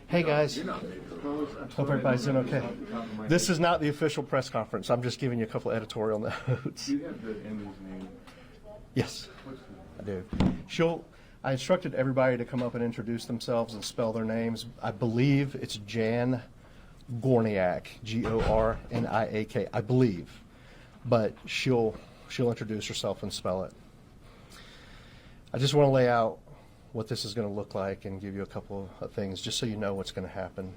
Hey guys, hope everybody's doing okay. This is not the official press conference. I'm just giving you a couple of editorial notes. Do you have the Emmy's name? Yes, I do. I instructed everybody to come up and introduce themselves and spell their names. I believe it's Jan Gorniak, Gorniak, I believe, but she'll introduce herself and spell it. I just want to lay out what this is going to look like and give you a couple of things just so you know what's going to happen.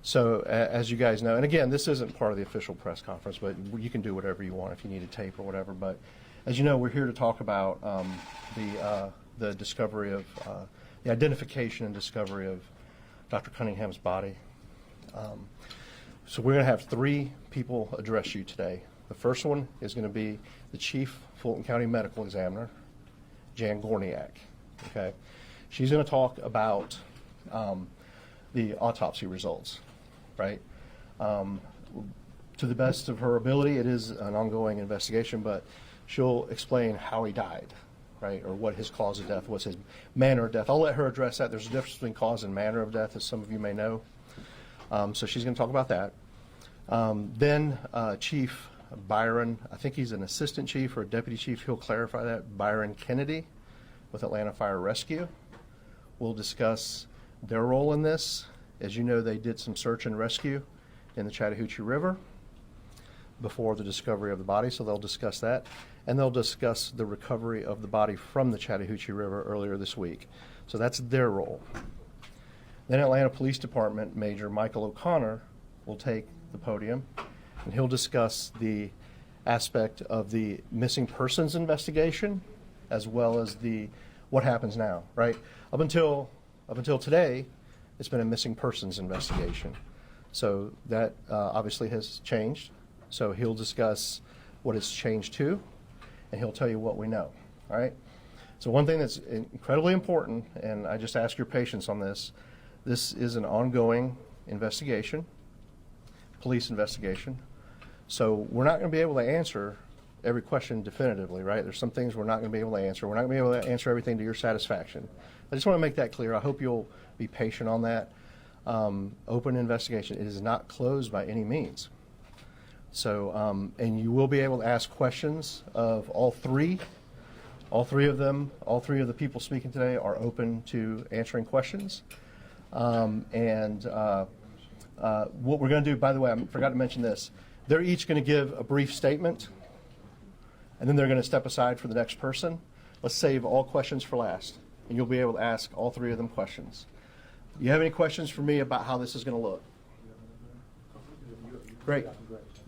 So as you guys know, and again, this isn't part of the official press conference, but you can do whatever you want if you need a tape or whatever. But as you know, we're here to talk about the discovery of, the identification and discovery of Dr. Cunningham's body. So we're going to have 3 people address you today. The first one is going to be the Chief Fulton County Medical Examiner, Jan Gorniak. Okay, she's going to talk about the autopsy results, right? To the best of her ability, it is an ongoing investigation, but she'll explain how he died, right, or what his cause of death was, his manner of death. I'll let her address that. There's a difference between cause and manner of death, as some of you may know. So she's going to talk about that. Then Chief Byron, I think he's an assistant chief or a deputy chief, he'll clarify that, Byron Kennedy with Atlanta Fire Rescue. We'll discuss their role in this. As you know, they did some search and rescue in the Chattahoochee River before the discovery of the body, so they'll discuss that. And they'll discuss the recovery of the body from the Chattahoochee River earlier this week. So that's their role. Then Atlanta Police Department Major Michael O'Connor will take the podium, and he'll discuss the aspect of the missing persons investigation as well as the what happens now, right? Up until today, it's been a missing persons investigation. So that obviously has changed. So he'll discuss what it's changed to, and he'll tell you what we know, all right? So one thing that's incredibly important, and I just ask your patience on this, this is an ongoing investigation, police investigation. So we're not going to be able to answer every question definitively, right? There's some things we're not going to be able to answer. We're not going to be able to answer everything to your satisfaction. I just want to make that clear. I hope you'll be patient on that. Open investigation. It is not closed by any means. So, and you will be able to ask questions of all three. All three of the people speaking today are open to answering questions. What we're going to do, by the way, I forgot to mention this, they're each going to give a brief statement, and then they're going to step aside for the next person. Let's save all questions for last, and you'll be able to ask all 3 of them questions. Do you have any questions for me about how this is going to look? Great.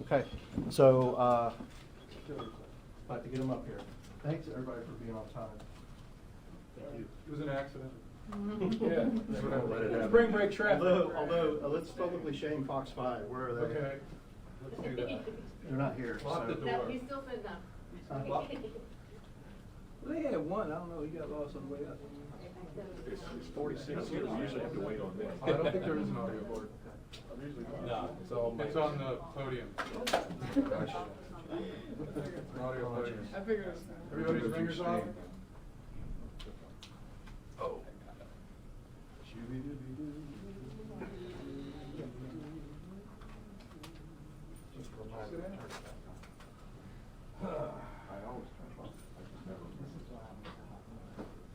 Okay. So, about to get them up here. Thanks, everybody, for being on time. Thank you. It was an accident. Yeah. Spring break traffic. Although let's publicly shame Fox 5. Where are they? Okay. Let's do that. They're not here. Lock the door. No, he still said no. Well, they had one. I don't know. He got lost on the way up. It's 46 here. We usually have to wait on that. I don't think there is an audio board. No, it's on the podium. Audio podium. I figured Everybody's fingers off? Oh. I always try to talk. I just never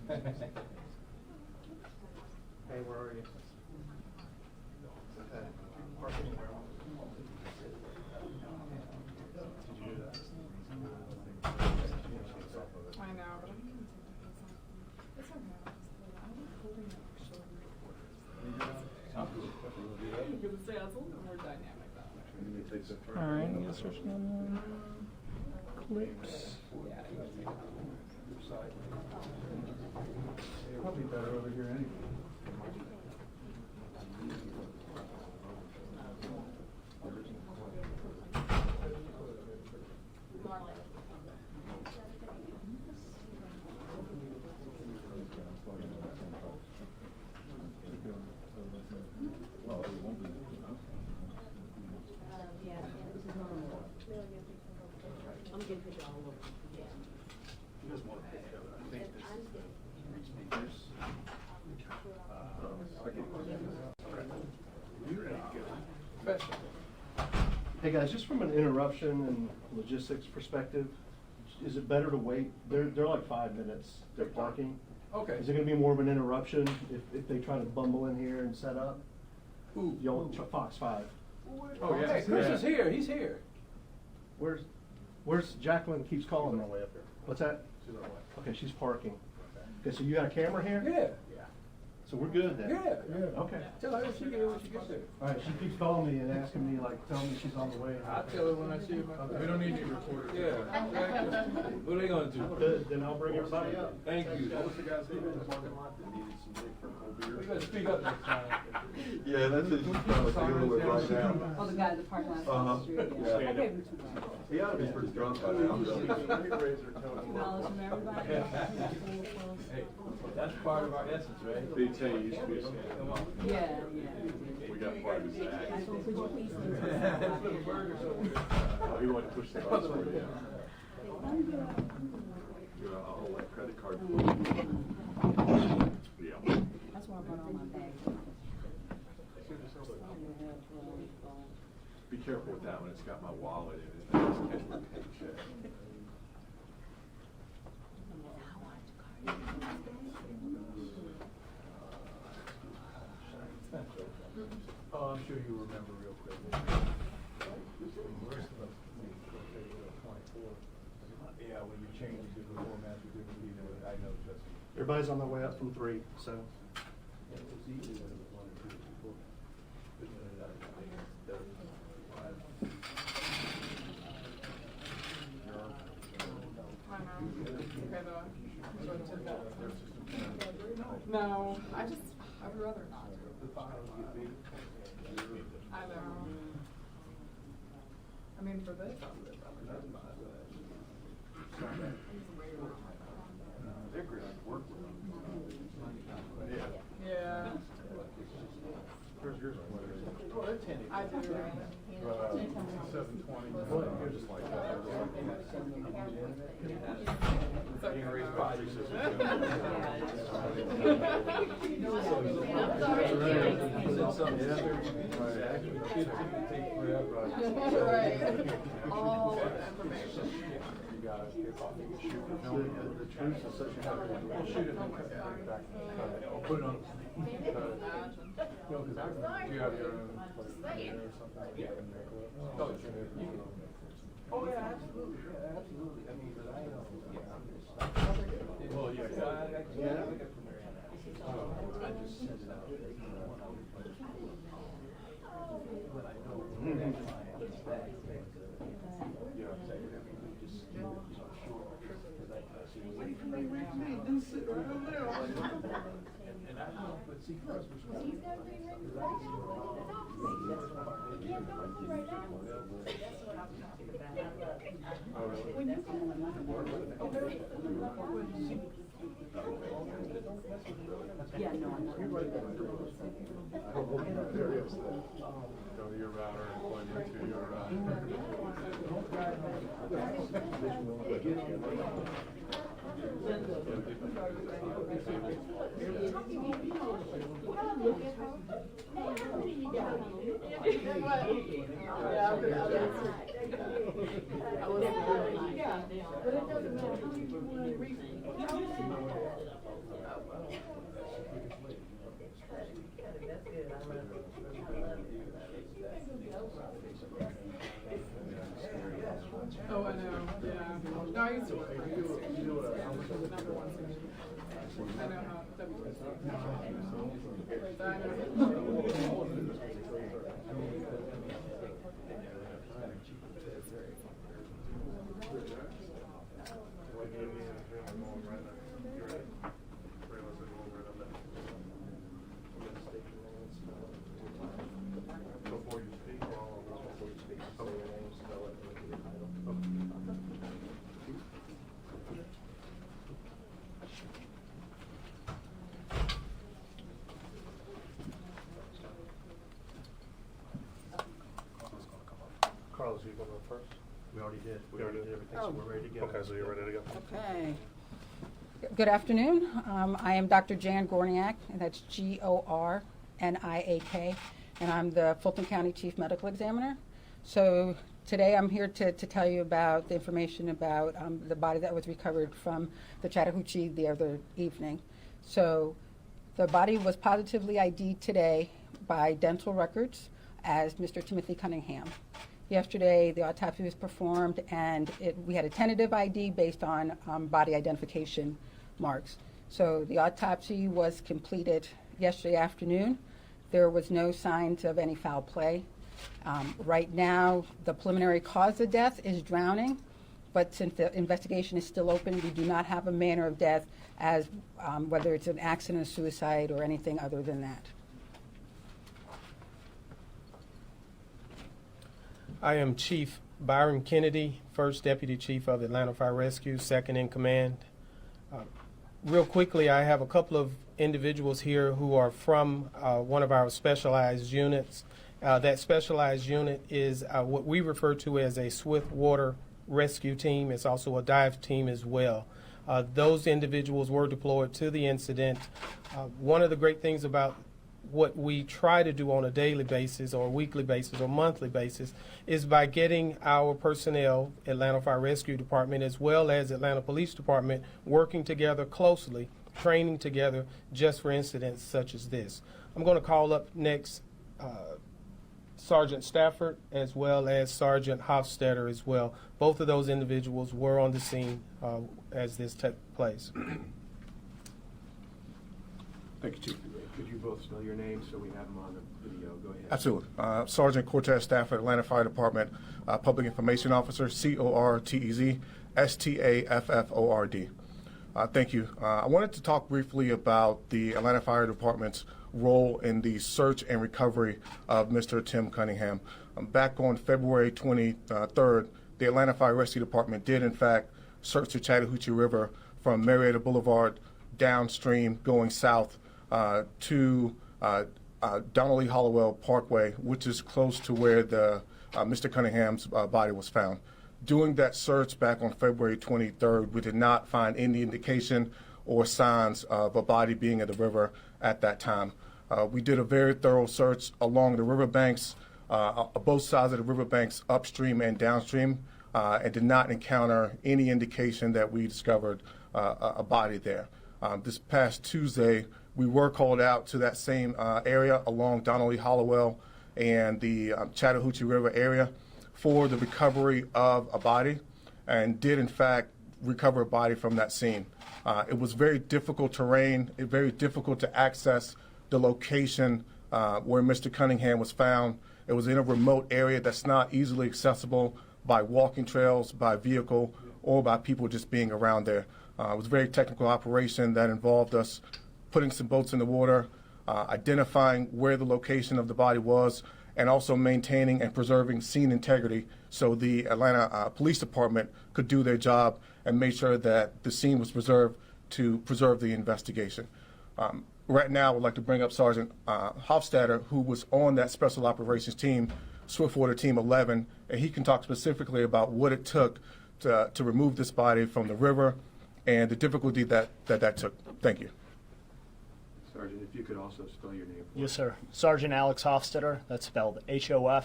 listen. Hey, where are you? Okay. Park anywhere. Did you do that? I know, but it's okay. You could say it's a little bit more dynamic that way. All right. I guess there's no more clips. Probably better over here anyway. I'm getting picture all over. Yeah. Hey guys, just from an interruption and logistics perspective, is it better to wait? They're like 5 minutes, they're parking. Okay. Is it gonna be more of an interruption if they try to bumble in here and set up? Who? Y'all, Fox 5. Oh, yeah. Hey, Chris Yeah. is here, he's here. Where's Jacqueline keeps calling my way up there? What's that? Okay, she's parking. Okay, so you got a camera here? Yeah, So we're good then? yeah. Okay. Tell her she can do when she gets there. All right, she keeps calling me and asking me, like, telling me she's on the way. I'll tell her when I see her. We don't need any recorders. Yeah. What are they gonna do? Good, then I'll bring everybody up. Thank you. What was the guy's name in the parking lot that needed some money for a cold beer? You better speak up next time. Yeah, that's what she's trying to deal with right now. Oh, the guy in the parking lot across the street, Yeah. yeah. I gave him $2. He ought to be pretty drunk by now. $2 from everybody. Hey, that's part of our essence, right? They tell you used to be a scam. Yeah, We got part of his I act. told, could you please do Oh, he wanted to push the bus for you. I'll hold that credit card for you. Yeah. That's why I brought all my bags. Be careful with that one, it's got my wallet in it, it's catch my paycheck. Oh, I'm sure you'll remember real quick. Yeah, when you change it to the format, you didn't leave it, I know, trust me. Everybody's on their way up from 3, so. It's easy when it's 1 or 2 people. No, I would rather not. I know. I mean, for this, I would rather not. They're great to work with them. Yeah. Where's yours? Oh, that's handy. I do. 720. You're just like that. It's okay, Being raised though. by three sisters. Right. All of the information. You gotta shoot it. The truth is such a We'll shoot it. I'll put it on. Imagine. No, 'cause do you have your own like or something? Yeah. Oh, Oh, yeah, absolutely, yeah, absolutely. I mean, but I know, yeah. Well, yeah. I just send it out. When I know. It's that. Wait for me, then sit right over there. And I know, but see, first we're supposed to. Yeah, no, I'm not. Go to your router and plug into your Oh, I know, yeah. No, I used to work. I used to. Number one thing. I know how before you speak. Carlos, you going to go first? We already did. We already did everything, so we're ready to go. Okay, so you're ready to go? Okay. Good afternoon. I am Dr. Jan Gorniak, and that's Gorniak, and I'm the Fulton County Chief Medical Examiner. So today I'm here to tell you about the information about the body that was recovered from the Chattahoochee the other evening. So the body was positively ID'd today by dental records as Mr. Timothy Cunningham. Yesterday, the autopsy was performed, and we had a tentative ID based on body identification marks. So the autopsy was completed yesterday afternoon. There was no signs of any foul play. Right now, the preliminary cause of death is drowning, but since the investigation is still open, we do not have a manner of death as whether it's an accident, or suicide, or anything other than that. I am Chief Byron Kennedy, First Deputy Chief of Atlanta Fire Rescue, second in command. Real quickly, I have a couple of individuals here who are from one of our specialized units. That specialized unit is what we refer to as a swift water rescue team. It's also a dive team as well. Those individuals were deployed to the incident. One of the great things about what we try to do on a daily basis or weekly basis or monthly basis is by getting our personnel, Atlanta Fire Rescue Department, as well as Atlanta Police Department, working together closely, training together just for incidents such as this. I'm going to call up next Sergeant Stafford as well as Sergeant Hofstetter as well. Both of those individuals were on the scene as this took place. Thank you, Chief. Could you both spell your names so we have them on the video? Go ahead. Absolutely. Sergeant Cortez Stafford, Atlanta Fire Department, Public Information Officer, Cortez Stafford. Thank you. I wanted to talk briefly about the Atlanta Fire Department's role in the search and recovery of Mr. Tim Cunningham. Back on February 23rd, the Atlanta Fire Rescue Department did, in fact, search the Chattahoochee River from Marietta Boulevard downstream going south to Donald E. Hollowell Parkway, which is close to where the Mr. Cunningham's body was found. Doing that search back on February 23rd, we did not find any indication or signs of a body being in the river at that time. We did a very thorough search along the riverbanks, both sides of the riverbanks, upstream and downstream, and did not encounter any indication that we discovered a body there. This past Tuesday, we were called out to that same area along Donald E. Hollowell and the Chattahoochee River area for the recovery of a body, and did in fact recover a body from that scene. It was very difficult terrain, very difficult to access the location where Mr. Cunningham was found. It was in a remote area that's not easily accessible by walking trails, by vehicle, or by people just being around there. It was a very technical operation that involved us putting some boats in the water, identifying where the location of the body was, and also maintaining and preserving scene integrity so the Atlanta Police Department could do their job and make sure that the scene was preserved to preserve the investigation. Right now, I would like to bring up Sergeant Hofstetter, who was on that Special Operations Team, Swiftwater Team 11, and he can talk specifically about what it took to remove this body from the river and the difficulty that took. Thank you. Sergeant, if you could also spell your name. Yes, sir. Sergeant Alex Hofstetter. That's spelled Hofstader.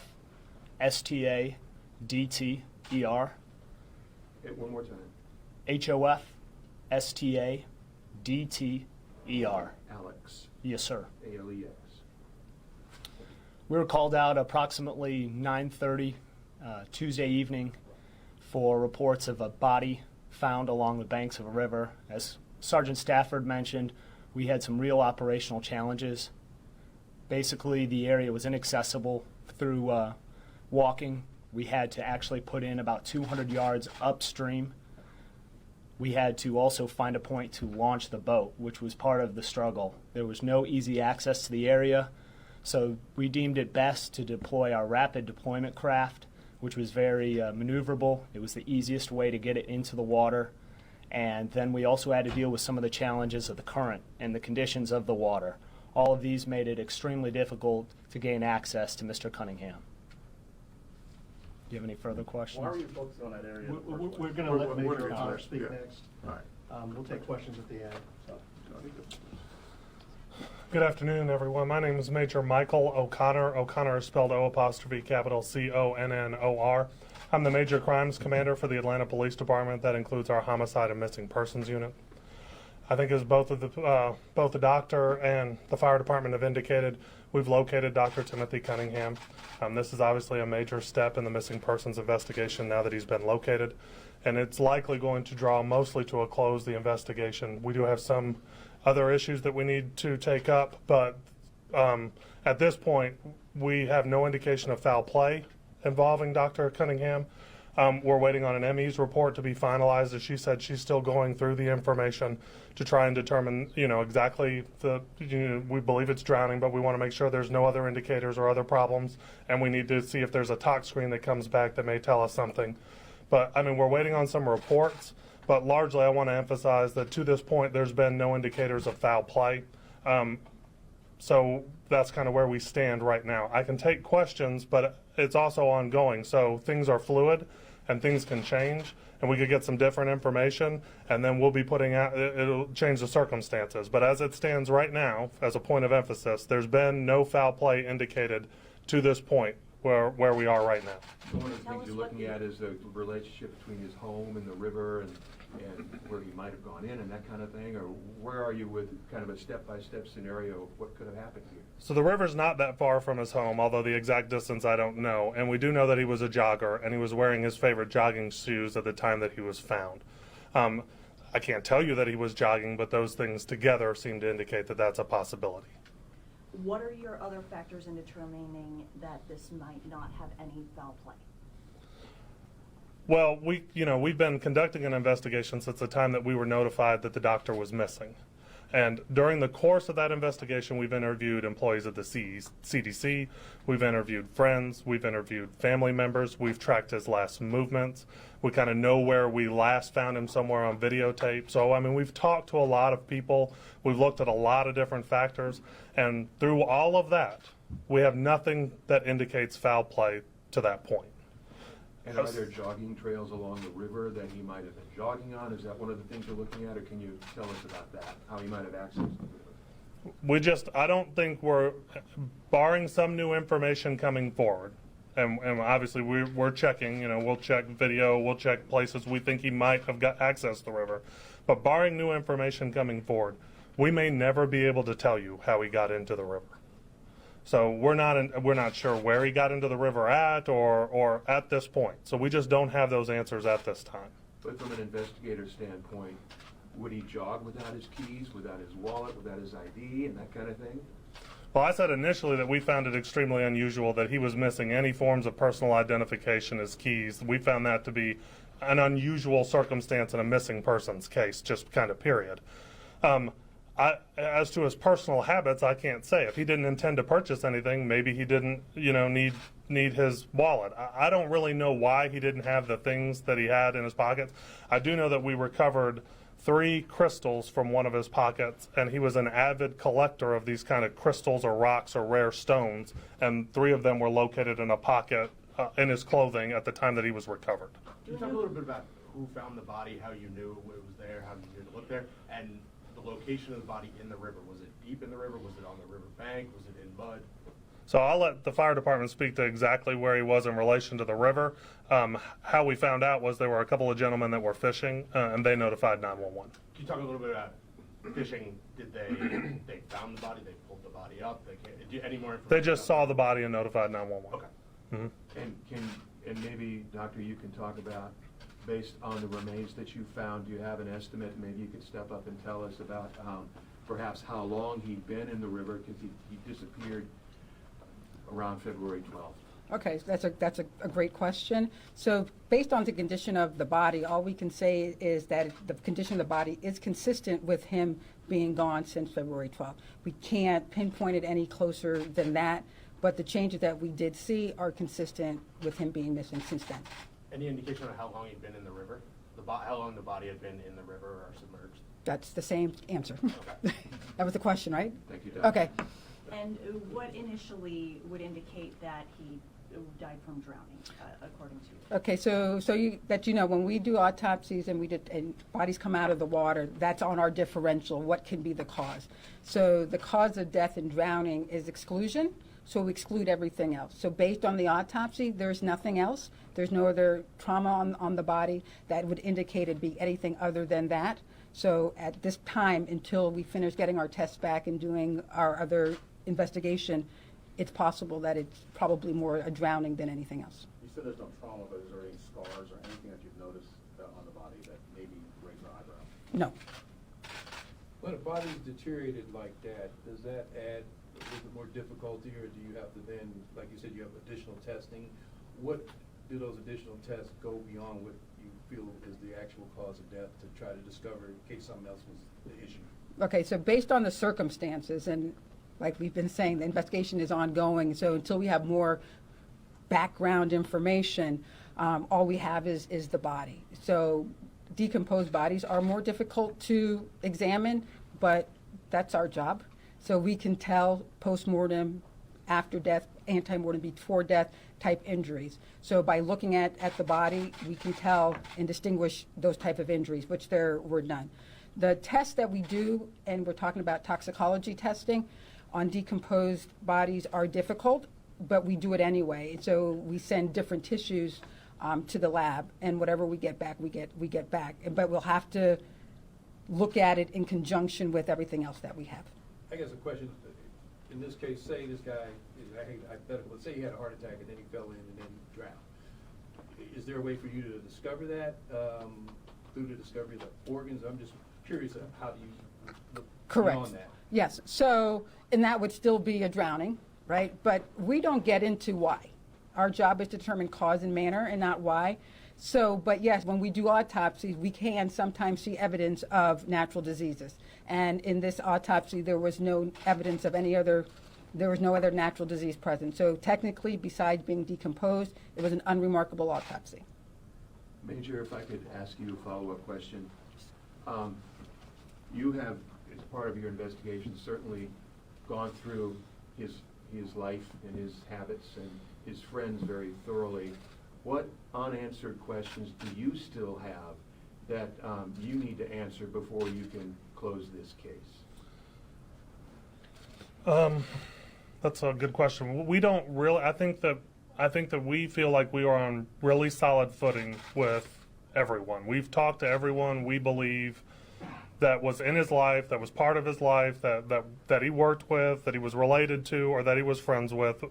One more time. Hofstader. Alex. Yes, sir. ALEX. We were called out approximately 9:30 Tuesday evening for reports of a body found along the banks of a river. As Sergeant Stafford mentioned, we had some real operational challenges. Basically, the area was inaccessible through walking. We had to actually put in about 200 yards upstream. We had to also find a point to launch the boat, which was part of the struggle. There was no easy access to the area, so we deemed it best to deploy our rapid deployment craft, which was very maneuverable. It was the easiest way to get it into the water. And then we also had to deal with some of the challenges of the current and the conditions of the water. All of these made it extremely difficult to gain access to Mr. Cunningham. Do you have any further questions? Why are you focusing on that area? We're going to let Major O'Connor speak Yeah. next. All right. We'll take questions at the end. So. Good afternoon, everyone. My name is Major Michael O'Connor. O'Connor is spelled O''Connor. I'm the Major Crimes Commander for the Atlanta Police Department. That includes our Homicide and Missing Persons Unit. I think as both the doctor and the fire department have indicated, we've located Dr. Timothy Cunningham. This is obviously a major step in the missing persons investigation now that he's been located, and it's likely going to draw mostly to a close the investigation. We do have some other issues that we need to take up, but at this point, we have no indication of foul play involving Dr. Cunningham. We're waiting on an ME's report to be finalized. As she said, she's still going through the information to try and determine, exactly we believe it's drowning, but we want to make sure there's no other indicators or other problems, and we need to see if there's a tox screen that comes back that may tell us something. But, we're waiting on some reports, but largely I want to emphasize that to this point, there's been no indicators of foul play. So that's kind of where we stand right now. I can take questions, but it's also ongoing. So things are fluid and things can change, and we could get some different information, and then we'll be putting out, it'll change the circumstances. But as it stands right now, as a point of emphasis, there's been no foul play indicated to this point where we are right now. So one of the things you're looking at is the relationship between his home and the river and where he might have gone in and that kind of thing? Or where are you with kind of a step-by-step scenario of what could have happened here? So the river's not that far from his home, although the exact distance I don't know. And we do know that he was a jogger, and he was wearing his favorite jogging shoes at the time that he was found. I can't tell you that he was jogging, but those things together seem to indicate that that's a possibility. What are your other factors in determining that this might not have any foul play? Well, we've been conducting an investigation since the time that we were notified that the doctor was missing. And during the course of that investigation, we've interviewed employees of the CDC, we've interviewed friends, we've interviewed family members, we've tracked his last movements. We kind of know where we last found him somewhere on videotape. So, we've talked to a lot of people, we've looked at a lot of different factors, and through all of that, we have nothing that indicates foul play to that point. And are there jogging trails along the river that he might have been jogging on? Is that one of the things you're looking at, or can you tell us about that, how he might have accessed the river? I don't think we're, barring some new information coming forward, and obviously we're checking, we'll check video, we'll check places we think he might have got access to the river, but barring new information coming forward, we may never be able to tell you how he got into the river. So we're not sure where he got into the river at or at this point. So we just don't have those answers at this time. But from an investigator standpoint, would he jog without his keys, without his wallet, without his ID, and that kind of thing? Well, I said initially that we found it extremely unusual that he was missing any forms of personal identification as keys. We found that to be an unusual circumstance in a missing person's case, just kind of period. As to his personal habits, I can't say. If he didn't intend to purchase anything, maybe he didn't, need his wallet. I don't really know why he didn't have the things that he had in his pockets. I do know that we recovered 3 crystals from one of his pockets, and he was an avid collector of these kind of crystals or rocks or rare stones, and 3 of them were located in a pocket in his clothing at the time that he was recovered. Can you talk a little bit about who found the body, how you knew it was there, how you knew to look there, and the location of the body in the river? Was it deep in the river? Was it on the river bank? Was it in mud? So I'll let the fire department speak to exactly where he was in relation to the river. How we found out was there were a couple of gentlemen that were fishing, and they notified 911. Can you talk a little bit about fishing? Did they found the body? They pulled the body up? Any more information? They just saw the body and notified 911. Okay. Mm-hmm. And maybe, Doctor, you can talk about, based on the remains that you found, do you have an estimate? Maybe you could step up and tell us about perhaps how long he'd been in the river, because he disappeared around February 12th. Okay, that's a great question. So based on the condition of the body, all we can say is that the condition of the body is consistent with him being gone since February 12th. We can't pinpoint it any closer than that, but the changes that we did see are consistent with him being missing since then. Any indication of how long he'd been in the river? How long the body had been in the river or submerged? That's the same answer. Okay. That was the question, right? Thank you, Doctor. Okay. And what initially would indicate that he died from drowning, according to you? Okay, so you know, when we do autopsies and bodies come out of the water, that's on our differential, what can be the cause. So the cause of death in drowning is exclusion, so we exclude everything else. So based on the autopsy, there's nothing else. There's no other trauma on the body that would indicate it'd be anything other than that. So at this time, until we finish getting our tests back and doing our other investigation, it's possible that it's probably more a drowning than anything else. You said there's no trauma, but is there any scars or anything that you've noticed on the body that maybe raise an eyebrow? No. When a body's deteriorated like that, does that add a little bit more difficulty, or do you have to then, like you said, you have additional testing? What do those additional tests go beyond what you feel is the actual cause of death to try to discover in case something else was the issue? Okay, so based on the circumstances, and like we've been saying, the investigation is ongoing, so until we have more background information, all we have is the body. So decomposed bodies are more difficult to examine, but that's our job. So we can tell post-mortem, after death, anti-mortem, before death type injuries. So by looking at the body, we can tell and distinguish those type of injuries, which there were none. The tests that we do, and we're talking about toxicology testing, on decomposed bodies are difficult, but we do it anyway. So we send different tissues to the lab, and whatever we get back, we get back. But we'll have to look at it in conjunction with everything else that we have. I guess a question, in this case, say this guy, I hate hypothetical, let's say he had a heart attack and then he fell in and then drowned. Is there a way for you to discover that through the discovery of the organs? I'm just curious of how do you look Correct. beyond that? Yes. So, and that would still be a drowning, right? But we don't get into why. Our job is to determine cause and manner and not why. So, but yes, when we do autopsies, we can sometimes see evidence of natural diseases. And in this autopsy, there was no evidence of there was no other natural disease present. So technically, besides being decomposed, it was an unremarkable autopsy. Major, if I could ask you a follow-up question. You have, as part of your investigation, certainly gone through his life and his habits and his friends very thoroughly. What unanswered questions do you still have that you need to answer before you can close this case? That's a good question. We don't really. I think that we feel like we are on really solid footing with everyone. We've talked to everyone we believe that was in his life, that was part of his life, that he worked with, that he was related to, or that he was friends with.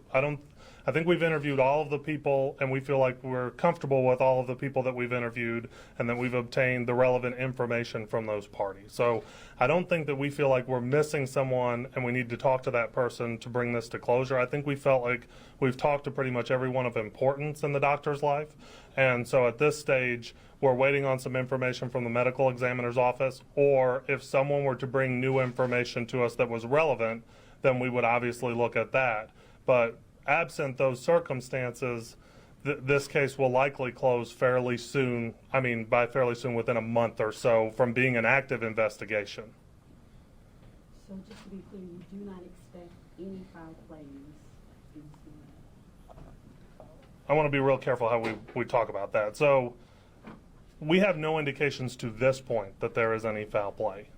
I think we've interviewed all of the people, and we feel like we're comfortable with all of the people that we've interviewed, and that we've obtained the relevant information from those parties. So I don't think that we feel like we're missing someone and we need to talk to that person to bring this to closure. I think we felt like we've talked to pretty much everyone of importance in the doctor's life. And so at this stage, we're waiting on some information from the medical examiner's office, or if someone were to bring new information to us that was relevant, then we would obviously look at that. But absent those circumstances, this case will likely close fairly soon. I mean, by fairly soon, within a month or so from being an active investigation. So just to be clear, you do not expect any foul plays in this matter? I want to be real careful how we talk about that. So we have no indications to this point that there is any foul play.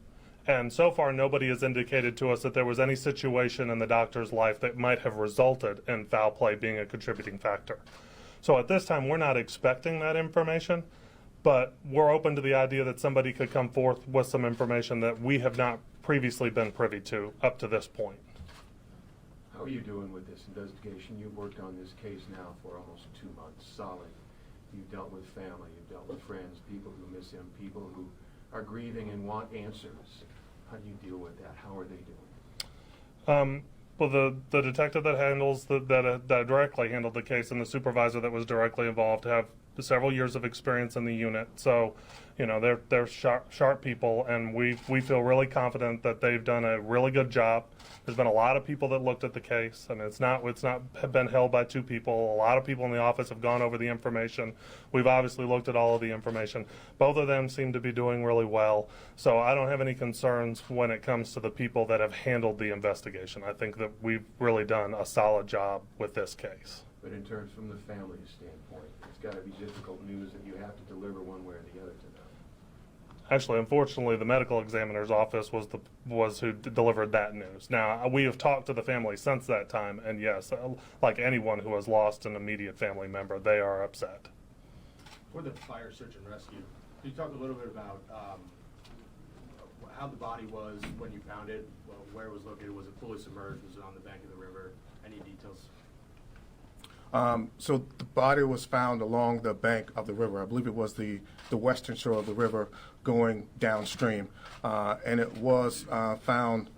And so far, nobody has indicated to us that there was any situation in the doctor's life that might have resulted in foul play being a contributing factor. So at this time, we're not expecting that information, but we're open to the idea that somebody could come forth with some information that we have not previously been privy to up to this point. How are you doing with this investigation? You've worked on this case now for almost 2 months, solid. You've dealt with family, you've dealt with friends, people who miss him, people who are grieving and want answers. How do you deal with that? How are they doing? Well, the detective that handles that directly handled the case and the supervisor that was directly involved have several years of experience in the unit. So, you know, they're sharp people, and we feel really confident that they've done a really good job. There's been a lot of people that looked at the case, and it's not been held by 2 people. A lot of people in the office have gone over the information. We've obviously looked at all of the information. Both of them seem to be doing really well. So I don't have any concerns when it comes to the people that have handled the investigation. I think that we've really done a solid job with this case. But in terms from the family's standpoint, it's gotta be difficult news that you have to deliver one way or the other to them. Actually, unfortunately, the medical examiner's office was who delivered that news. Now, we have talked to the family since that time, and yes, like anyone who has lost an immediate family member, they are upset. For the fire search and rescue, can you talk a little bit about how the body was when you found it, where it was located? Was it fully submerged? Was it on the bank of the river? Any details? So the body was found along the bank of the river. I believe it was the western shore of the river going downstream. And it was found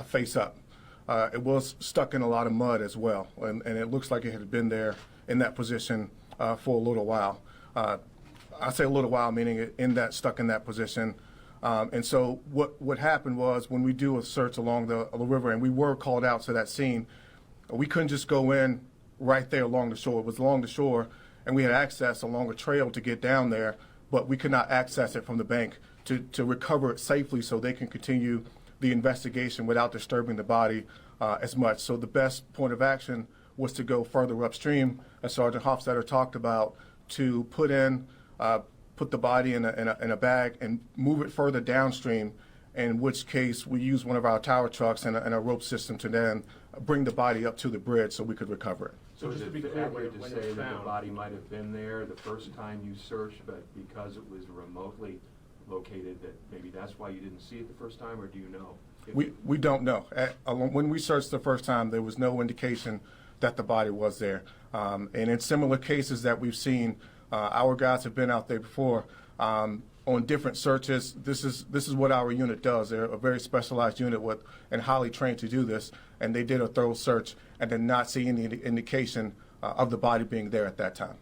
face up. It was stuck in a lot of mud as well. And it looks like it had been there in that position for a little while. I say a little while, meaning stuck in that position. And so what happened was when we do a search along the river, and we were called out to that scene, we couldn't just go in right there along the shore. It was along the shore, and we had access along a trail to get down there, but we could not access it from the bank to recover it safely so they can continue the investigation without disturbing the body as much. So the best point of action was to go further upstream, as Sergeant Hofstadter talked about, to put the body in a bag and move it further downstream, in which case we used one of our tower trucks and a rope system to then bring the body up to the bridge so we could recover it. So is just to be it clear, accurate to when say it was that the found- body might have been there the first time you searched, but because it was remotely located, that maybe that's why you didn't see it the first time, or do you know? We don't know. When we searched the first time, there was no indication that the body was there. And in similar cases that we've seen, our guys have been out there before on different searches. This is what our unit does. They're a very specialized unit and highly trained to do this. And they did a thorough search and did not see any indication of the body being there at that time.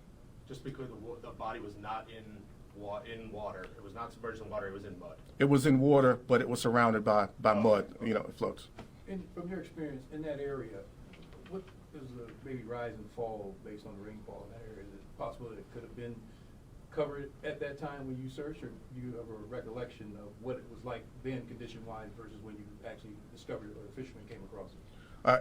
Just because the body was not in water, it was not submerged in water, it was in mud. It was in water, but it was surrounded by mud. You know, it floats. And from your experience in that area, what is the maybe rise and fall based on the rainfall in that area? Is it possible that it could have been covered at that time when you searched, or do you have a recollection of what it was like then condition-wise versus when you actually discovered it or the fisherman came across it?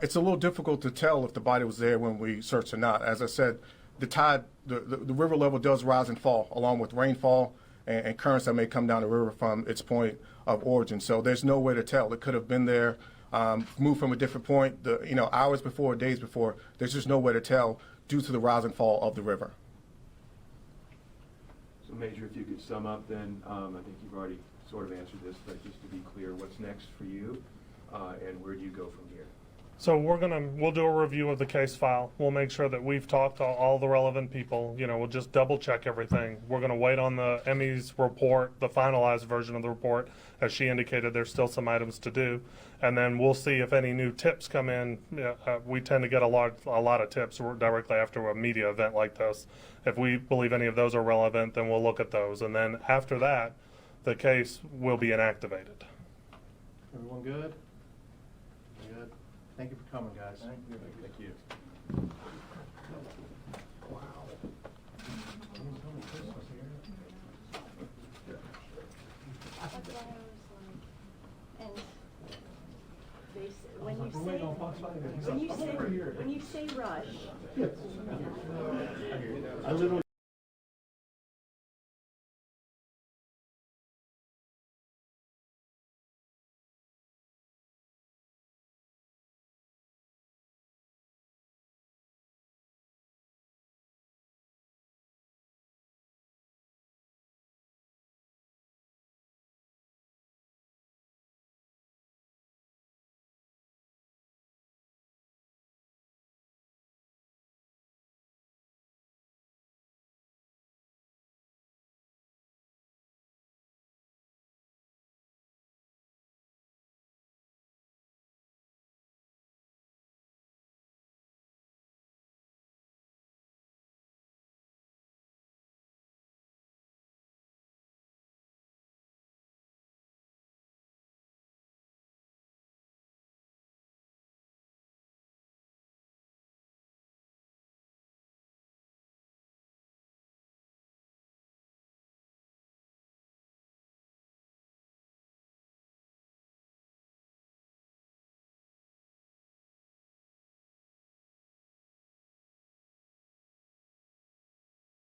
It's a little difficult to tell if the body was there when we searched or not. As I said, the tide, the river level does rise and fall along with rainfall and currents that may come down the river from its point of origin. So there's no way to tell. It could have been there, moved from a different point, hours before, days before. There's just no way to tell due to the rise and fall of the river. So Major, if you could sum up then, I think you've already sort of answered this, but just to be clear, what's next for you and where do you go from here? So we'll do a review of the case file. We'll make sure that we've talked to all the relevant people. We'll just double check everything. We're going to wait on the Emmy's report, the finalized version of the report. As she indicated, there's still some items to do. And then we'll see if any new tips come in. We tend to get a lot of tips directly after a media event like this. If we believe any of those are relevant, then we'll look at those. And then after that, the case will be inactivated. Everyone good? Good. Thank you for coming, guys. Thank you. Thank you. And when you say rush. I literally